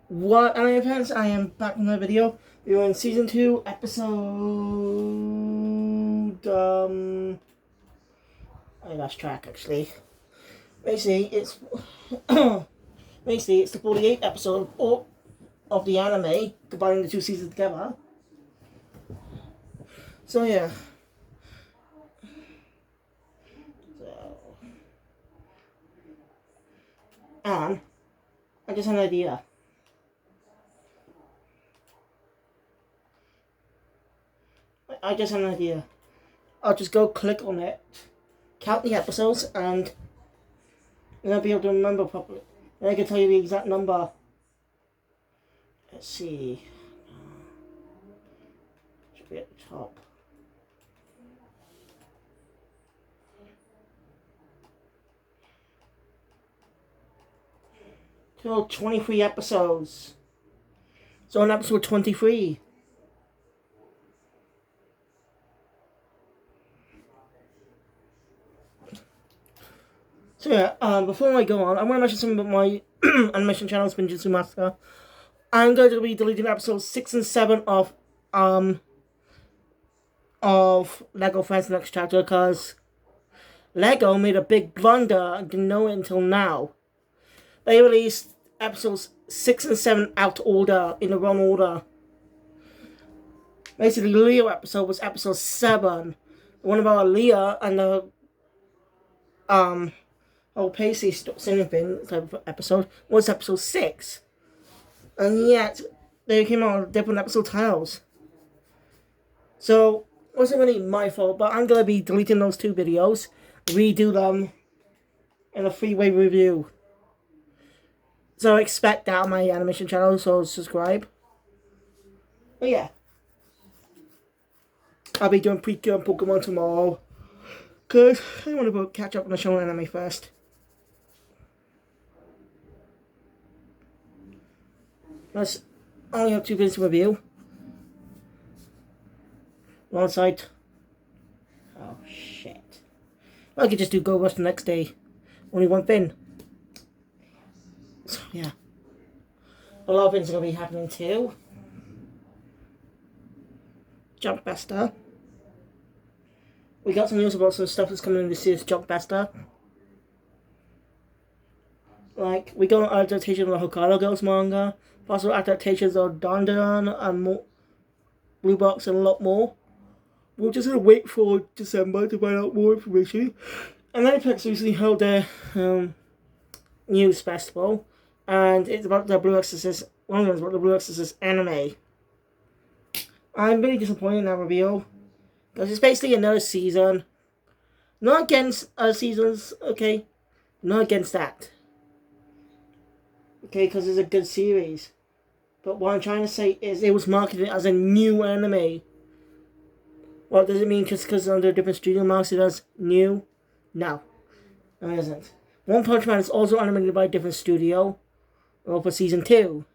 What anime fans? I am back with my video. We are in season 2, episode I lost track actually. Basically it's basically it's the 48th episode of the anime, combining the two seasons together. So yeah. And I just had an idea. I'll just go click on it, count the episodes, and I'll be able to remember properly. And I can tell you the exact number. Let's see. Should be at the top. Till 23 episodes. So on episode 23. So yeah, before I go on, I want to mention something about my animation channel, Spinjitzu Master. I'm going to be deleting episodes 6 and 7 of Lego Friends Next Chapter because Lego made a big blunder and didn't know it until now. They released episodes 6 and 7 out of order, in the wrong order. Basically, the Leo episode was episode 7. The one about Leah and the Pacey singing thing type of episode was episode 6. And yet, they came out with different episode titles. So, it wasn't really my fault, but I'm going to be deleting those two videos, redo them in a freeway review. So expect that on my animation channel, so subscribe. But yeah. I'll be doing Pikachu and Pokemon tomorrow, because I want to catch up on the show anime first. Plus, I only have 2 videos to review. One side. Oh shit. I could just do Go Rush the next day. Only one thing. So yeah. A lot of things are going to be happening too. Jump Buster. We got some news about some stuff that's coming in this year's Jump Buster. Like, we got an adaptation of the Hokkaido Girls manga, possible adaptations of Dandadan and more, Blue Box and a lot more. We're just going to wait for December to find out more information. And Aniplex recently held their news festival, and it's about the Blue Exorcist, one of them is about the Blue Exorcist anime. I'm really disappointed in that reveal, because it's basically another season. Not against other seasons, okay? Not against that. Okay, because it's a good series. But what I'm trying to say is it was marketed as a new anime. What does it mean just because under a different studio marks it as new? No. No, it isn't. One Punch Man is also animated by a different studio. Well, for season 2.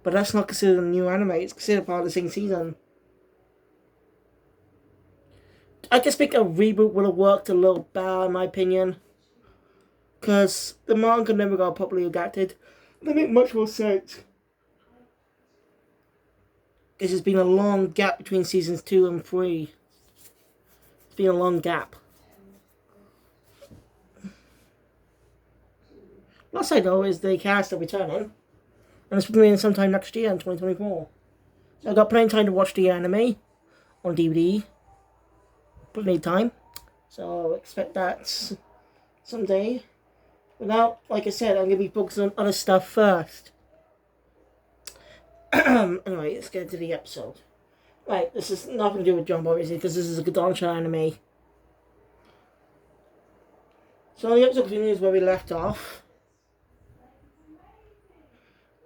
But that's not considered a new anime. It's considered part of the same season. I just think a reboot would have worked a little better, in my opinion. Because the manga never got properly adapted. They make much more sense. Because there's been a long gap between seasons 2 and 3. It's been a long gap. Last I know is the cast are returning. And it's premiering sometime next year in 2024. So I've got plenty of time to watch the anime on DVD. Plenty of time. So expect that someday. But now, like I said, I'm going to be focusing on other stuff first. Anyway, let's get into the episode. Right, this is nothing to do with Jump, obviously, because this is a Kodansha anime. So the episode continues where we left off.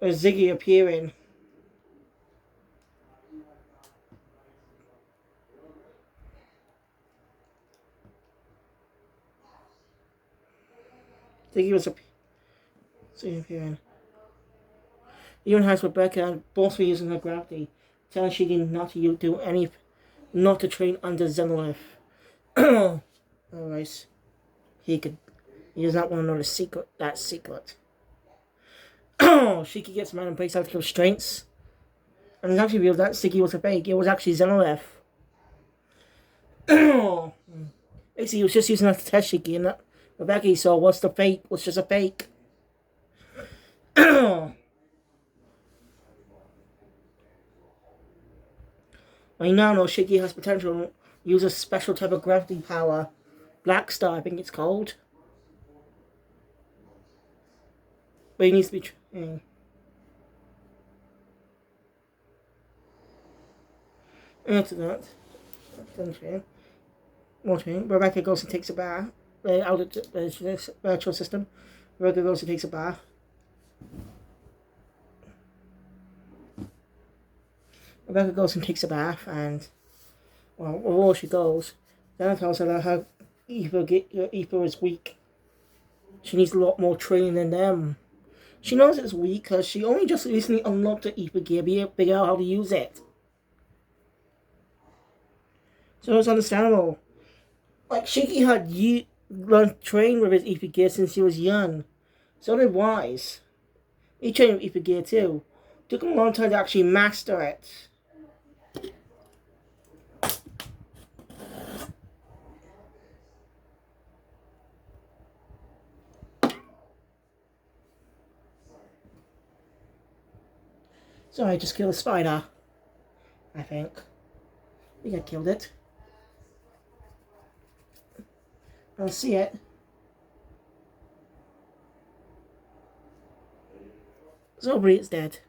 With Ziggy appearing. Ziggy was appearing. Even has Rebecca both were using her gravity, telling Shigi not to train under Zenolith. Alright. He does not want to know that secret. Shiki gets mad and breaks out of constraints. And it's actually revealed that Shiki was a fake. It was actually Xenoleth. Basically, he was just using that to test Shiki, and that Rebecca saw was the fake, was just a fake. I now know Shiki has potential to use a special type of gravity power. Black Star, I think it's called. But he needs to be trained. After that, more training. Rebecca goes and takes a bath. Out of the virtual system. Rebecca goes and takes a bath. Rebecca goes and takes a bath, and well, before she goes, Dana tells her that her ether is weak. She needs a lot more training than them. She knows it's weak because she only just recently unlocked the ether gear, figure out how to use it. So it's understandable. Like, Shiki had learned trained with his ether gear since he was young. So did Wise. He trained with ether gear too. Took him a long time to actually master it. So I just killed a spider. I think. I think I killed it. I don't see it. So hopefully it's dead.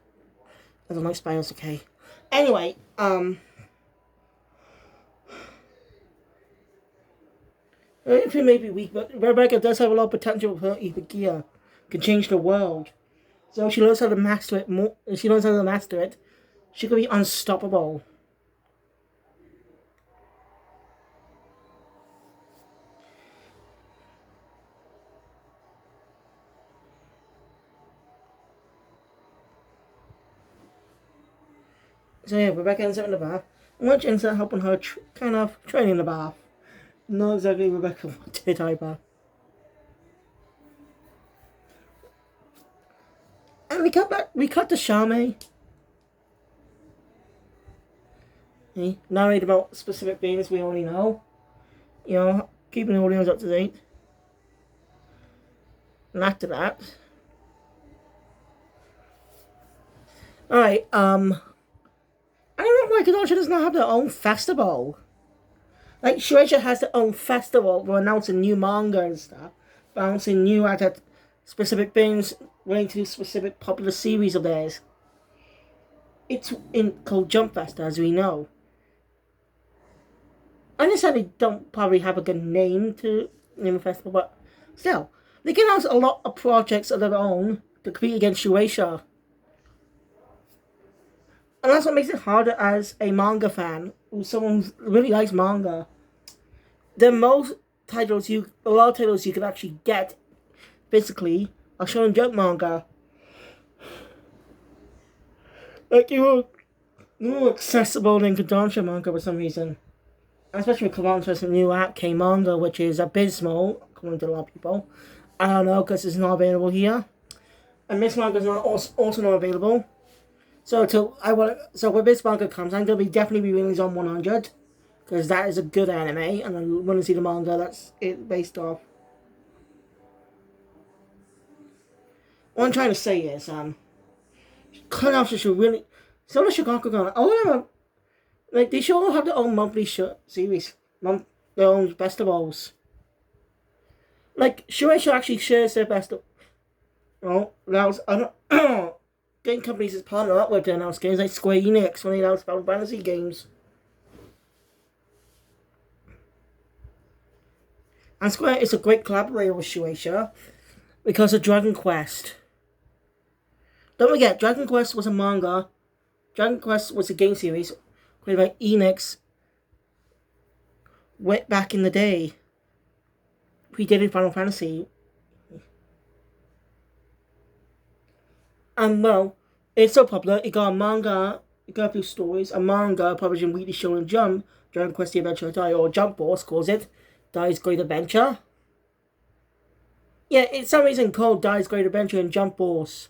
I don't like spiders, okay. Anyway, it may be weak, but Rebecca does have a lot of potential with her ether gear. Can change the world. So if she learns how to master it more, if she learns how to master it, she could be unstoppable. So yeah, Rebecca ends up in the bath. Which ends up helping her kind of train in the bath. Not exactly Rebecca wanted either. And we cut to Charme. Narrate about specific things we already know. You know, keeping the audience up to date. And after that. Alright, I don't know why Kodansha does not have their own festival. Like, Shueisha has their own festival for announcing new manga and stuff. Announcing new at specific things relating to specific popular series of theirs. It's called Jump Fest, as we know. I understand they don't probably have a good name to name a festival, but still, they can announce a lot of projects of their own to compete against Shueisha. And that's what makes it harder as a manga fan, who's someone who really likes manga. A lot of titles you can actually get physically are Shonen Jump manga. Like, you're more accessible than Kodansha manga for some reason. Especially with Kodansha's new K manga, which is abysmal, according to a lot of people. I don't know, because it's not available here. And Miss Manga is also not available. So when this manga comes, I'm going to definitely be reading Zone 100. Because that is a good anime, and I want to see the manga that's it based off. What I'm trying to say is, Kodansha should really... So does Shogakukan. Like, they should all have their own monthly series. Their own festivals. Like, Shueisha actually shares their festival. Game companies that partner up with to announce games like Square Enix when they announce Final Fantasy games. And Square is a great collaborator with Shueisha because of Dragon Quest. Don't forget, Dragon Quest was a manga. Dragon Quest was a game series created by Enix way back in the day. Predated Final Fantasy. And well, it's so popular, it got a manga, it got a few stories, a manga published in Weekly Shonen Jump, Dragon Quest The Adventure of Dai, or Jump Force calls it, Dai's Great Adventure. Yeah, it's some reason called Dai's Great Adventure in Jump Force.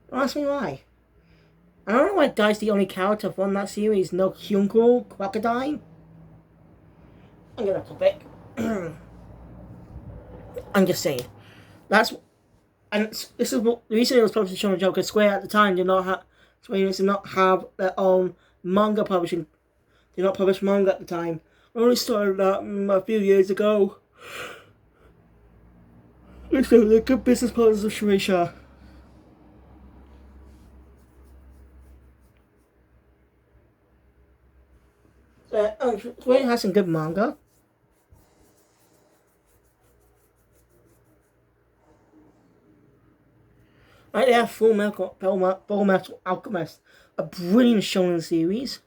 Don't ask me why. I don't know why Dai's the only character from that series. No Hyunko, Crocodile. I'm gonna flip it. I'm just saying. That's and this is what the reason it was published in Shonen Jump because Square at the time did not have Square Enix did not have their own manga publishing. Did not publish manga at the time. I only started that a few years ago. So they're good business partners of Shueisha. Square has some good manga. Right, they have Full Metal Alchemist, a brilliant shonen series.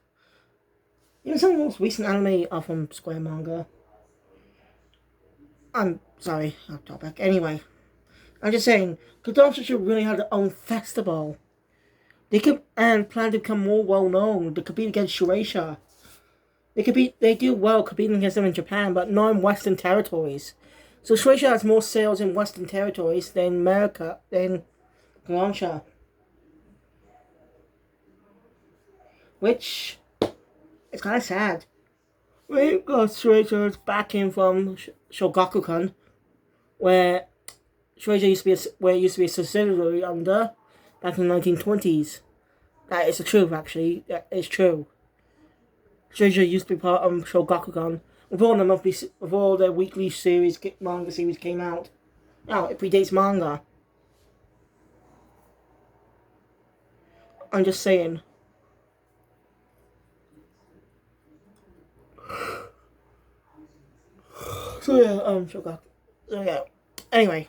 Even some of the most recent anime are from Square Manga. I'm sorry, off topic. Anyway, I'm just saying, Kodansha should really have their own festival. They could and plan to become more well known. They compete against Shueisha. They do well competing against them in Japan, but not in Western territories. So Shueisha has more sales in Western territories than America, than Kodansha. Which is kind of sad. We got Shueisha's backing from Shogakukan, where Shueisha used to be a subsidiary under back in the 1920s. That is the truth, actually. That is true. Shueisha used to be part of Shogakukan before their weekly manga series came out. Now, it predates manga. I'm just saying. So yeah, Shogakukan. So yeah. Anyway.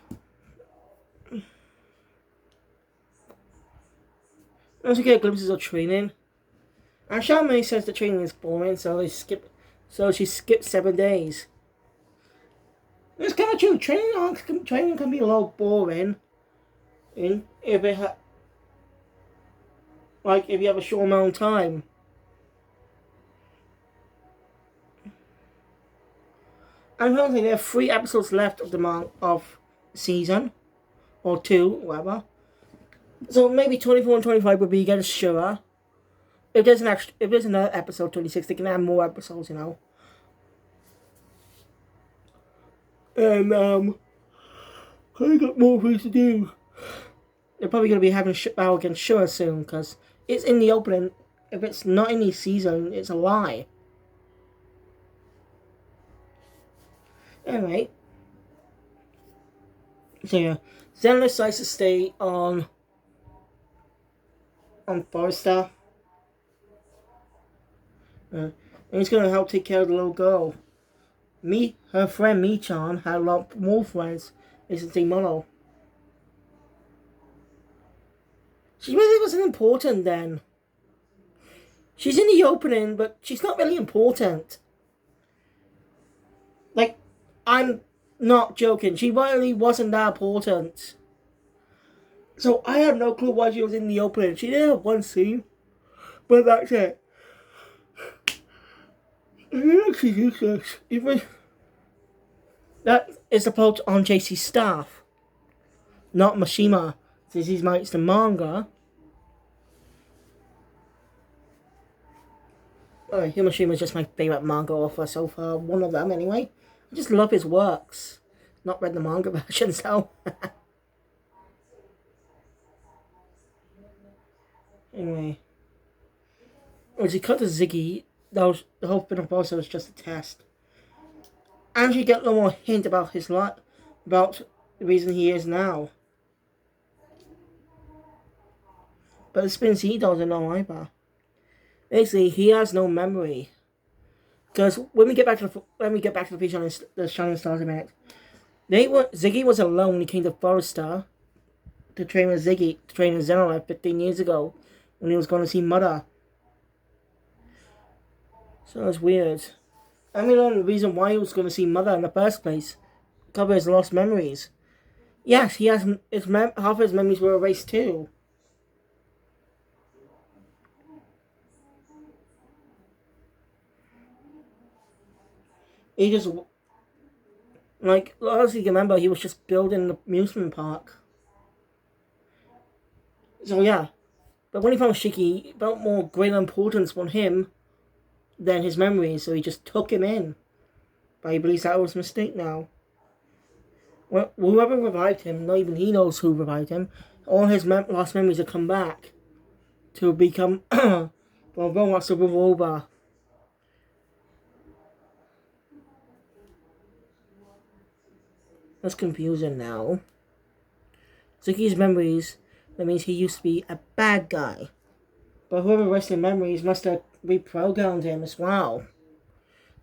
Once we get glimpses of training, and Charmaine says the training is boring, so she skipped 7 days. It's kind of true. Training can be a little boring, if if you have a short amount of time. And apparently there are 3 episodes left of the season, or 2, whatever. So maybe 24 and 25 would be against Shura. If there's another episode 26, they can add more episodes, you know. And I got more things to do. They're probably gonna be having a battle against Shura soon because it's in the opening. If it's not in the season, it's a lie. Anyway, so yeah, Zen decides to stay on Forrester. And he's going to help take care of the little girl. Her friend Mi-chan had a lot more friends. Isn't he, Mono? She really wasn't important then. She's in the opening, but she's not really important. Like, I'm not joking. She really wasn't that important. So I have no clue why she was in the opening. She did have one scene, but that's it. She's useless. Even that is the plot on JC's staff, not Mashima, since he writes the manga. Himashima is just my favourite manga author so far. One of them, anyway. I just love his works. Not read the manga version, so. Anyway. As he cut to Ziggy, the whole thing of Bossa was just a test. And you get a little more hint about his life, about the reason he is now. But the Spin he doesn't know either. Basically, he has no memory. Because when we get back to the feature on the Shining Stars a minute, Ziggy was alone when he came to Forrester to train with Xenolite 15 years ago when he was going to see Mother. So it's weird. And we learned the reason why he was going to see Mother in the first place. Cover his lost memories. Yes, he has half of his memories were erased too. He just, like, as you can remember, he was just building the amusement park. So yeah. But when he found Shiki, it felt more greater importance on him than his memories, so he just took him in. But he believes that was a mistake now. Well, whoever revived him, not even he knows who revived him, all his lost memories have come back to become robots to rule over. That's confusing now. Zuki's memories, that means he used to be a bad guy. But whoever rested memories must have reprogrammed him as well.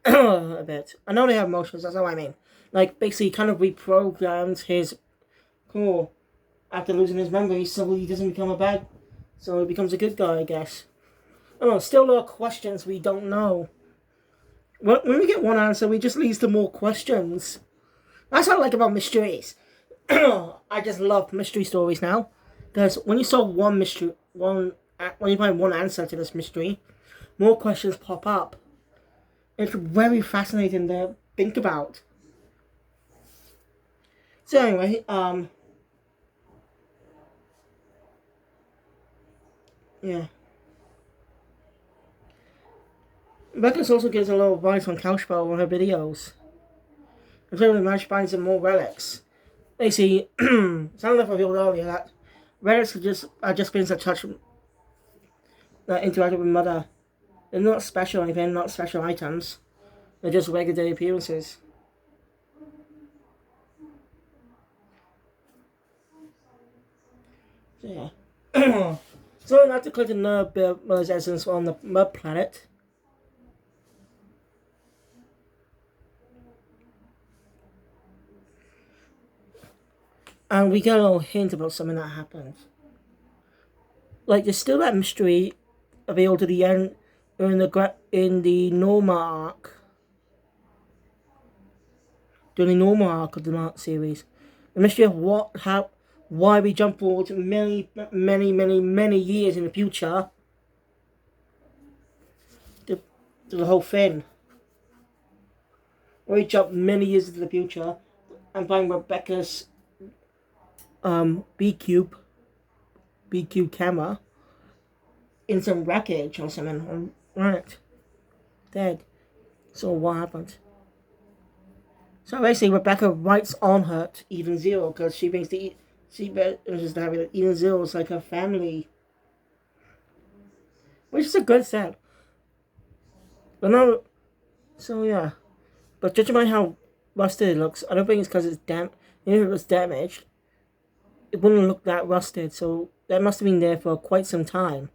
A bit. I know they have emotions, that's what I mean. Like, basically, kind of reprogrammed his core after losing his memories so he doesn't become a bad... So he becomes a good guy, I guess. Oh, still there are questions we don't know. When we get one answer, we just leads to more questions. That's what I like about mysteries. I just love mystery stories now. Because when you solve one mystery, when you find one answer to this mystery, more questions pop up. It's very fascinating to think about. So anyway, yeah. Beckers also gives a little advice on Couchbell on her videos. And clearly managed to find some more relics. They see, something I revealed earlier that relics are just beings that touch, that interact with Mother. They're not special or anything, not special items. They're just regular day appearances. So yeah. So we have to collect the Nerve Mother's essence on the Mud Planet. And we get a little hint about something that happened. Like, there's still that mystery revealed to the end in the Norma arc. During the Norma arc of the Mark series. The mystery of why we jump forward many years in the future to the whole thing. We jump many years into the future and find Rebecca's B-Cube camera in some wreckage or something on it. Dead. So what happened? So basically Rebecca writes on her to Even Zero because she thinks Even Zero is like her family. Which is a good step. But no, so yeah. But judging by how rusted it looks, I don't think it's because it's if it was damaged, it wouldn't look that rusted, so that must have been there for quite some time.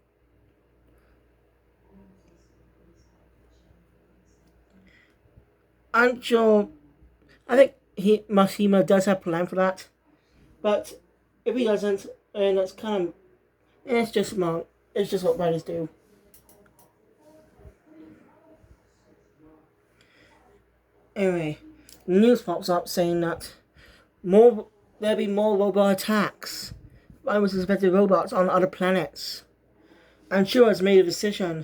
I'm sure, I think Mashima does have a plan for that, but if he doesn't, then it's kind of, it's just what writers do. Anyway, news pops up saying that there'll be more robot attacks by suspected robots on other planets. And Shura has made a decision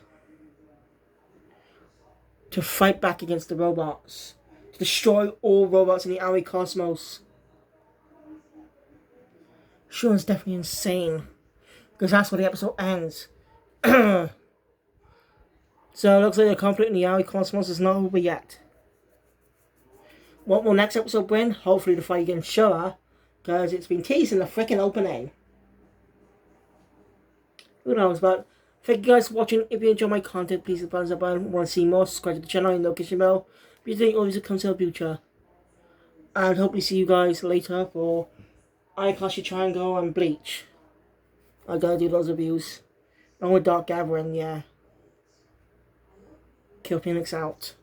to fight back against the robots, to destroy all robots in the outer cosmos. Shura's definitely insane, because that's where the episode ends. So it looks like the conflict in the outer cosmos is not over yet. What will next episode bring? Hopefully the fight against Shura, because it's been teased in the freaking opening. Who knows, but thank you guys for watching. If you enjoy my content, please hit the thumbs up button. Want to see more, subscribe to the channel and notification bell. If you think always comes to the future. And hopefully see you guys later for Ayakashi Triangle and Bleach. I gotta do those reviews. Along with Dark Gathering, yeah. Kill Phoenix out.